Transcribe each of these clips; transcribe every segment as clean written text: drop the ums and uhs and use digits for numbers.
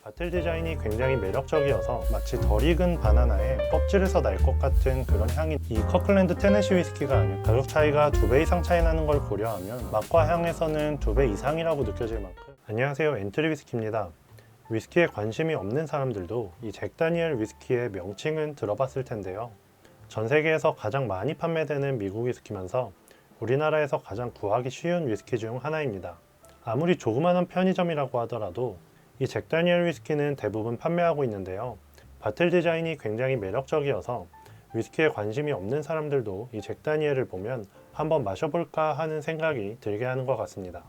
바틀 디자인이 굉장히 매력적이어서 마치 덜 익은 바나나에 껍질에서 날 것 같은 그런 향이 이 커클랜드 테네시 위스키가 아닌 가격 차이가 2배 이상 차이 나는 걸 고려하면 맛과 향에서는 2배 이상이라고 느껴질 만큼. 안녕하세요, 엔트리 위스키입니다. 위스키에 관심이 없는 사람들도 이 잭 다니엘 위스키의 명칭은 들어봤을 텐데요. 전 세계에서 가장 많이 판매되는 미국 위스키면서 우리나라에서 가장 구하기 쉬운 위스키 중 하나입니다. 아무리 조그마한 편의점이라고 하더라도 이 잭 다니엘 위스키는 대부분 판매하고 있는데요. 바틀 디자인이 굉장히 매력적이어서 위스키에 관심이 없는 사람들도 이 잭 다니엘을 보면 한번 마셔볼까 하는 생각이 들게 하는 것 같습니다.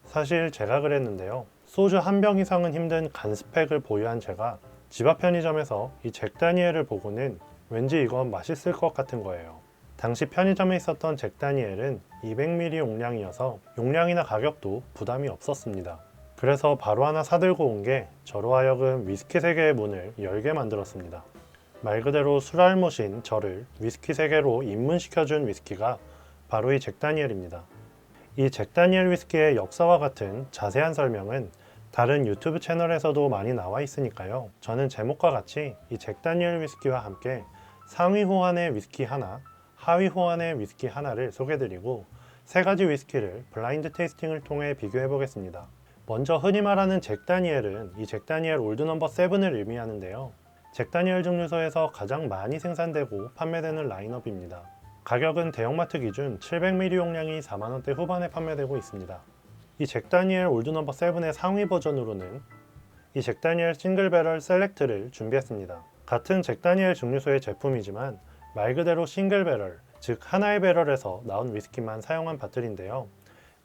사실 제가 그랬는데요. 소주 한 병 이상은 힘든 간 스펙을 보유한 제가 집 앞 편의점에서 이 잭 다니엘을 보고는 왠지 이건 맛있을 것 같은 거예요. 당시 편의점에 있었던 잭 다니엘은 200ml 용량이어서 용량이나 가격도 부담이 없었습니다. 그래서 바로 하나 사들고 온 게 저로 하여금 위스키 세계의 문을 열게 만들었습니다. 말 그대로 술알못인 저를 위스키 세계로 입문시켜준 위스키가 바로 이 잭 다니엘입니다. 이 잭 다니엘 위스키의 역사와 같은 자세한 설명은 다른 유튜브 채널에서도 많이 나와 있으니까요. 저는 제목과 같이 이 잭 다니엘 위스키와 함께 상위 호환의 위스키 하나, 하위 호환의 위스키 하나를 소개드리고 세 가지 위스키를 블라인드 테이스팅을 통해 비교해 보겠습니다. 먼저 흔히 말하는 잭 다니엘은 이 잭 다니엘 올드 넘버 7을 의미하는데요. 잭 다니엘 증류소에서 가장 많이 생산되고 판매되는 라인업입니다. 가격은 대형마트 기준 700ml 용량이 4만원대 후반에 판매되고 있습니다. 이 잭 다니엘 올드 넘버 7의 상위 버전으로는 이 잭 다니엘 싱글 배럴 셀렉트를 준비했습니다. 같은 잭 다니엘 증류소의 제품이지만 말 그대로 싱글 배럴, 즉 하나의 배럴에서 나온 위스키만 사용한 바틀인데요.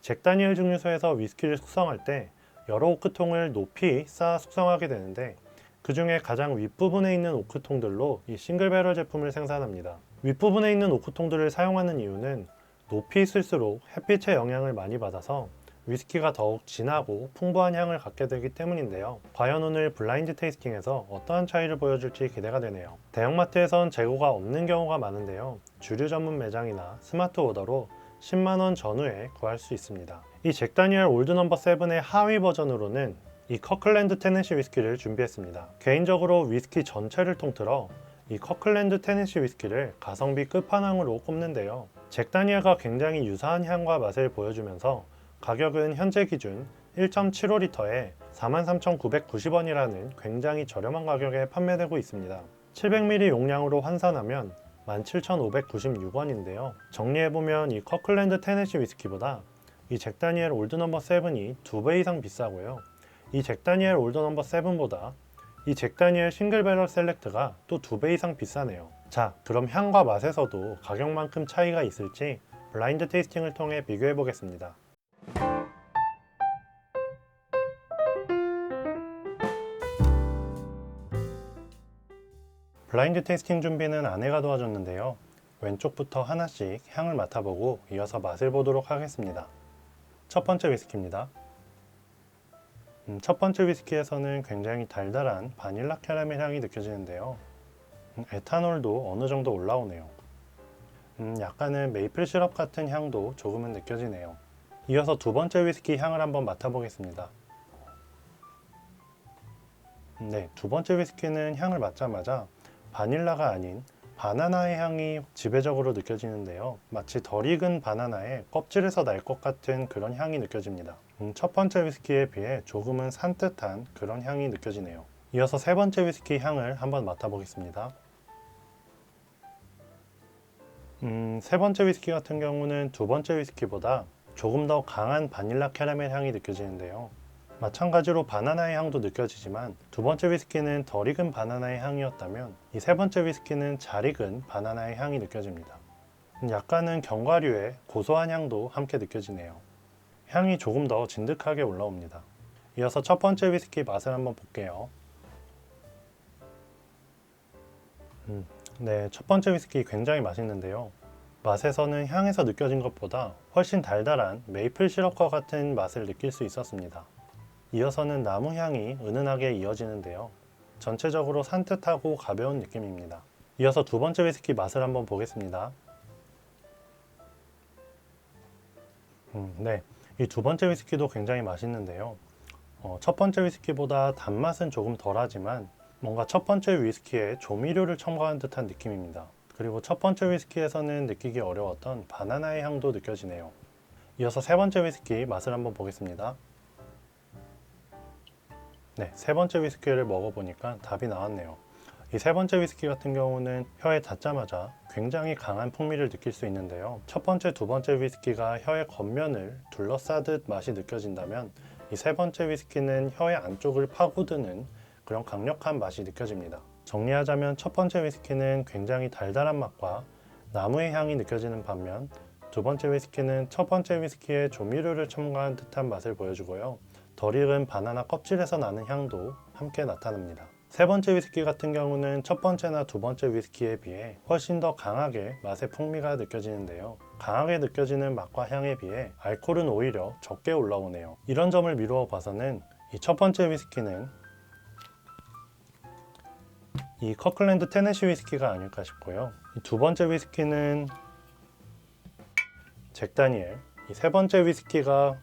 잭 다니엘 증류소에서 위스키를 숙성할 때 여러 오크통을 높이 쌓아 숙성하게 되는데 그 중에 가장 윗부분에 있는 오크통들로 이 싱글 배럴 제품을 생산합니다. 윗부분에 있는 오크통들을 사용하는 이유는 높이 있을수록 햇빛의 영향을 많이 받아서 위스키가 더욱 진하고 풍부한 향을 갖게 되기 때문인데요. 과연 오늘 블라인드 테이스팅에서 어떠한 차이를 보여줄지 기대가 되네요. 대형마트에선 재고가 없는 경우가 많은데요. 주류 전문 매장이나 스마트 오더로 10만원 전후에 구할 수 있습니다. 이 잭 다니엘 올드 넘버 7의 하위 버전으로는 이 커클랜드 테네시 위스키를 준비했습니다. 개인적으로 위스키 전체를 통틀어 이 커클랜드 테네시 위스키를 가성비 끝판왕으로 꼽는데요. 잭 다니엘과 굉장히 유사한 향과 맛을 보여주면서 가격은 현재 기준 1.75리터에 43,990원이라는 굉장히 저렴한 가격에 판매되고 있습니다. 700ml 용량으로 환산하면 17,596원인데요. 정리해보면 이 커클랜드 테네시 위스키보다 이 잭 다니엘 올드 넘버 7이 2배 이상 비싸고요. 이 잭 다니엘 올드 넘버 7보다 이 잭 다니엘 싱글 배럴 셀렉트가 또 2배 이상 비싸네요. 자, 그럼 향과 맛에서도 가격만큼 차이가 있을지 블라인드 테이스팅을 통해 비교해 보겠습니다. 블라인드 테이스팅 준비는 아내가 도와줬는데요. 왼쪽부터 하나씩 향을 맡아보고 이어서 맛을 보도록 하겠습니다. 첫 번째 위스키입니다. 첫 번째 위스키에서는 굉장히 달달한 바닐라 캐러멜 향이 느껴지는데요. 에탄올도 어느 정도 올라오네요. 약간은 메이플 시럽 같은 향도 조금은 느껴지네요. 이어서 두 번째 위스키 향을 한번 맡아보겠습니다. 네, 두 번째 위스키는 향을 맡자마자 바닐라가 아닌 바나나의 향이 지배적으로 느껴지는데요. 마치 덜 익은 바나나의 껍질에서 날 것 같은 그런 향이 느껴집니다. 첫 번째 위스키에 비해 조금은 산뜻한 그런 향이 느껴지네요. 이어서 세 번째 위스키 향을 한번 맡아보겠습니다. 세 번째 위스키 같은 경우는 두 번째 위스키보다 조금 더 강한 바닐라 캐러멜 향이 느껴지는데요. 마찬가지로 바나나의 향도 느껴지지만 두 번째 위스키는 덜 익은 바나나의 향이었다면 이 세 번째 위스키는 잘 익은 바나나의 향이 느껴집니다. 약간은 견과류의 고소한 향도 함께 느껴지네요. 향이 조금 더 진득하게 올라옵니다. 이어서 첫 번째 위스키 맛을 한번 볼게요. 네, 첫 번째 위스키 굉장히 맛있는데요. 맛에서는 향에서 느껴진 것보다 훨씬 달달한 메이플 시럽과 같은 맛을 느낄 수 있었습니다. 이어서는 나무 향이 은은하게 이어지는데요. 전체적으로 산뜻하고 가벼운 느낌입니다. 이어서 두 번째 위스키 맛을 한번 보겠습니다. 네, 이 두 번째 위스키도 굉장히 맛있는데요. 첫 번째 위스키보다 단맛은 조금 덜하지만 뭔가 첫 번째 위스키에 조미료를 첨가한 듯한 느낌입니다. 그리고 첫 번째 위스키에서는 느끼기 어려웠던 바나나의 향도 느껴지네요. 이어서 세 번째 위스키 맛을 한번 보겠습니다. 네, 세 번째 위스키를 먹어보니까 답이 나왔네요. 이 세 번째 위스키 같은 경우는 혀에 닿자마자 굉장히 강한 풍미를 느낄 수 있는데요. 첫 번째, 두 번째 위스키가 혀의 겉면을 둘러싸듯 맛이 느껴진다면 이 세 번째 위스키는 혀의 안쪽을 파고드는 그런 강력한 맛이 느껴집니다. 정리하자면 첫 번째 위스키는 굉장히 달달한 맛과 나무의 향이 느껴지는 반면 두 번째 위스키는 첫 번째 위스키에 조미료를 첨가한 듯한 맛을 보여주고요. 덜 익은 바나나 껍질에서 나는 향도 함께 나타납니다. 세 번째 위스키 같은 경우는 첫 번째나 두 번째 위스키에 비해 훨씬 더 강하게 맛의 풍미가 느껴지는데요. 강하게 느껴지는 맛과 향에 비해 알코올은 오히려 적게 올라오네요. 이런 점을 미루어 봐서는 이 첫 번째 위스키는 이 커클랜드 테네시 위스키가 아닐까 싶고요. 이 두 번째 위스키는 잭 다니엘, 이 세 번째 위스키가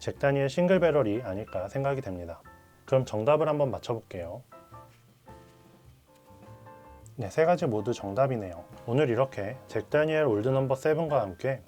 잭 다니엘 싱글 배럴이 아닐까 생각이 됩니다. 그럼 정답을 한번 맞춰볼게요. 네, 세 가지 모두 정답이네요. 오늘 이렇게 잭 다니엘 올드 넘버 7과 함께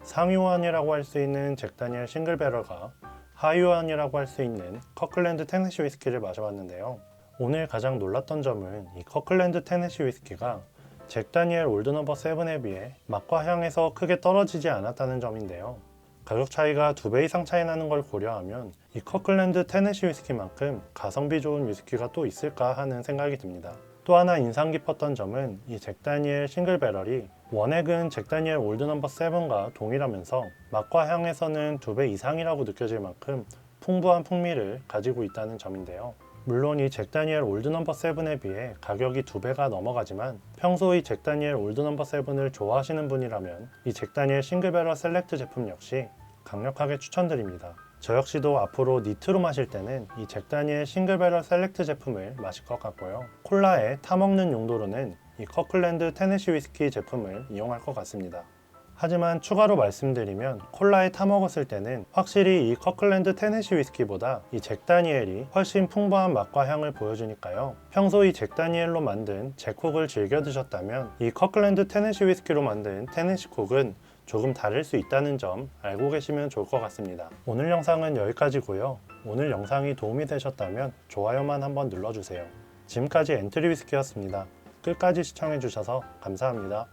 상위호환이라고 할 수 있는 잭 다니엘 싱글 배럴과 하위호환이라고 할 수 있는 커클랜드 테네시 위스키를 마셔봤는데요. 오늘 가장 놀랐던 점은 이 커클랜드 테네시 위스키가 잭 다니엘 올드 넘버 7에 비해 맛과 향에서 크게 떨어지지 않았다는 점인데요. 가격 차이가 2배 이상 차이 나는 걸 고려하면 이 커클랜드 테네시 위스키만큼 가성비 좋은 위스키가 또 있을까 하는 생각이 듭니다. 또 하나 인상 깊었던 점은 이 잭 다니엘 싱글 배럴이 원액은 잭 다니엘 올드 넘버 7과 동일하면서 맛과 향에서는 2배 이상이라고 느껴질 만큼 풍부한 풍미를 가지고 있다는 점인데요. 물론 이 잭 다니엘 올드 넘버 7에 비해 가격이 2배가 넘어가지만 평소 이 잭 다니엘 올드 넘버 7을 좋아하시는 분이라면 이 잭 다니엘 싱글 배럴 셀렉트 제품 역시 강력하게 추천드립니다. 저 역시도 앞으로 니트로 마실 때는 이 잭 다니엘 싱글 배럴 셀렉트 제품을 마실 것 같고요. 콜라에 타먹는 용도로는 이 커클랜드 테네시 위스키 제품을 이용할 것 같습니다. 하지만 추가로 말씀드리면 콜라에 타먹었을 때는 확실히 이 커클랜드 테네시 위스키보다 이 잭 다니엘이 훨씬 풍부한 맛과 향을 보여주니까요. 평소 이 잭 다니엘로 만든 잭콕을 즐겨 드셨다면 이 커클랜드 테네시 위스키로 만든 테네시 콕은 조금 다를 수 있다는 점 알고 계시면 좋을 것 같습니다. 오늘 영상은 여기까지고요. 오늘 영상이 도움이 되셨다면 좋아요만 한번 눌러주세요. 지금까지 엔트리 위스키였습니다. 끝까지 시청해주셔서 감사합니다.